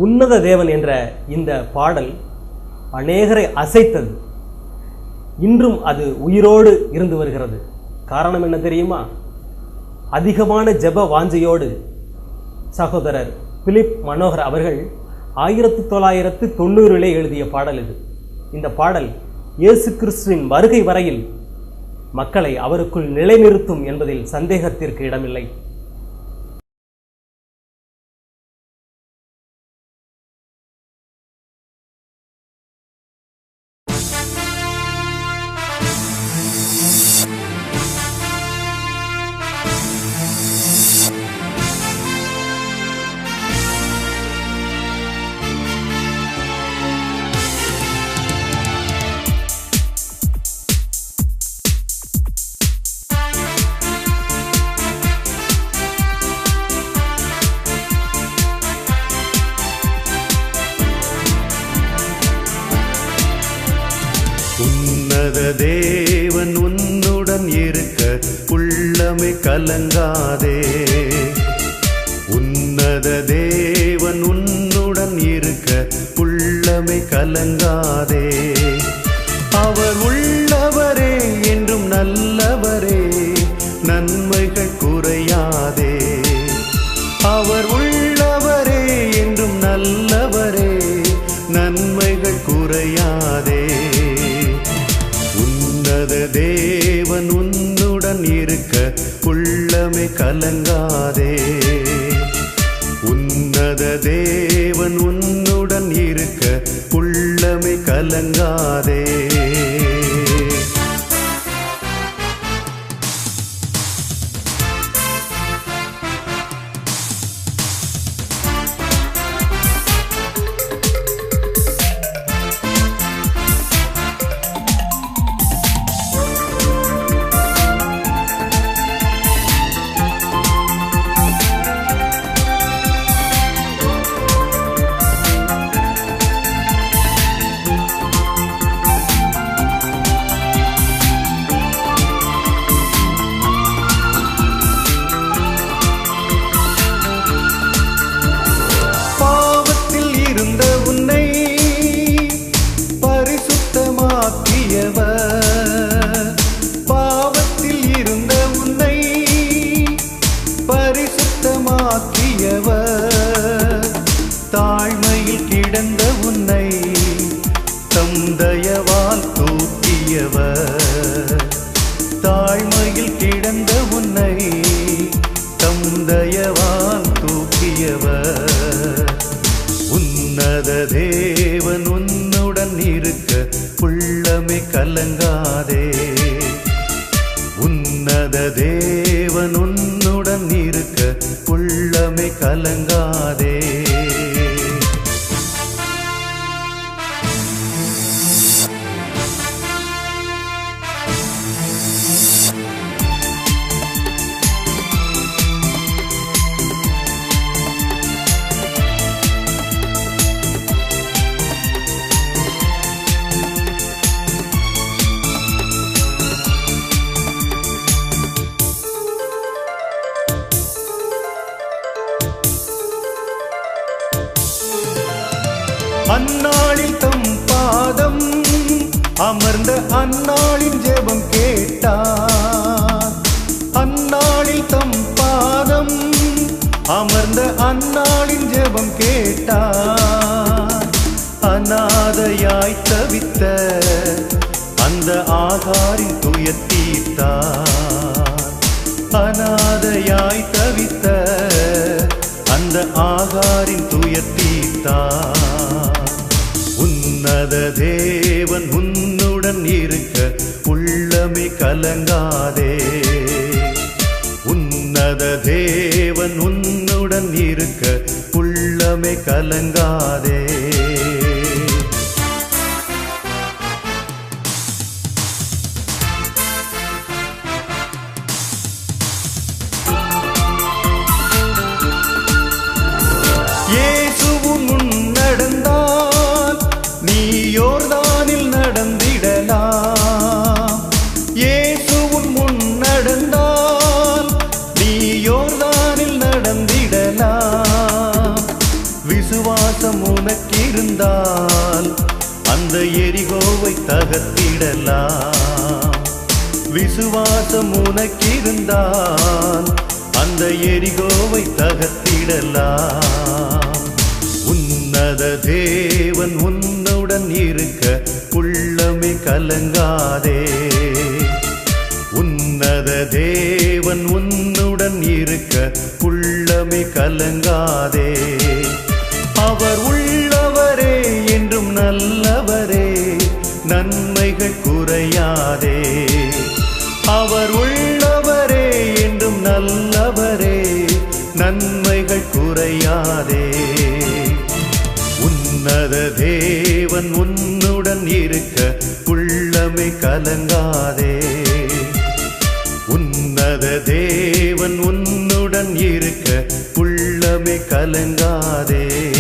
உன்னத தேவன் என்ற இந்த பாடல் அநேகரை அசைத்தது. இன்றும் அது உயிரோடு இருந்து வருகிறது. காரணம் என்ன தெரியுமா? அதிகமான ஜெப வாஞ்சையோடு சகோதரர் பிலிப் மனோகர் அவர்கள் 1990 எழுதிய பாடல் இது. இந்த பாடல் இயேசு கிறிஸ்துவின் வருகை வரையில் மக்களை அவருக்குள் நிலைநிறுத்தும் என்பதில் சந்தேகத்திற்கு இடமில்லை. உன்னத தேவன் உன்னுடன் இருக்க உள்ளமே கலங்காதே. உன்னத தேவன் உன்னுடன் இருக்க உள்ளமே கலங்காதே. அவர் உள்ளவரே என்றும் நல்லவரே, நன்மைகள் குறையாதே. அவர் உள்ளவரே என்றும் நல்லவரே, நன்மைகள் குறையாதே. உன்னத தேவன் உன்னுடன் இருக்க உள்ளமே கலங்காதே. உன்னத தேவன் உன்னுடன் இருக்க உள்ளமே கலங்காதே. பாவத்தில் இருந்த உன்னை பரிசுத்தமாக்கியவர், தாழ்மையில் கிடந்த உன்னை தம் தயவால் தூக்கியவர். தாழ்மையில் கிடந்த உன்னை தம் தயவால் தூக்கியவர். உன்னத தேவன் உன்னுடன் இருக்க உள்ளமே கலங்காதே. உன்னத தேவன் உன்னுடன் இருக்க உள்ளமே கலங்காதே. அந்நாளில் தம் பாதம் அமர்ந்த அந்நாளின் ஜெபம் கேட்டார். அந்நாளில் தம் பாதம் அமர்ந்த அந்நாளின் ஜெபம் கேட்டார். அநாதையாய் தவித்த அந்த ஆகாரின் துயர் தீர்த்தார். அநாதையாய் தவித்த அந்த ஆகாரின் துயர் தீர்த்தார். உன்னத தேவன் உன்னுடன் இருக்க உள்ளமே கலங்காதே. உன்னத தேவன் உன்னுடன் இருக்க உள்ளமே கலங்காதே. இயேசுவும் முன் நடந்தால் நீ யோர்தானில் நடந்திடலாம். இயேசுவும் முன் நடந்தால் நீ யோர்தானில் நடந்திடலாம். விசுவாசம் இருந்தால் அந்த எரிகோவை தகர்த்திடலாம். விசுவாசம் உனக்கிருந்தால் அந்த எரிகோவை தகர்த்திடலாம். உன்னத தேவன் உன்னுடன் இருக்க உள்ளமே கலங்காதே. உன்னத தேவன் உன்னுடன் இருக்க உள்ளமே கலங்காதே. அவர் உள்ளவரே என்றும் நல்லவரே, நன்மைகள் குறையாதே. அவர் உள்ளவரே என்றும் நல்லவரே, நன்மைகள் குறையாதே. உன்னத தேவன் உன்னுடன் இருக்க உள்ளமே கலங்காதே. உன்னத தேவன் உன்னுடன் இருக்க உள்ளமே கலங்காதே.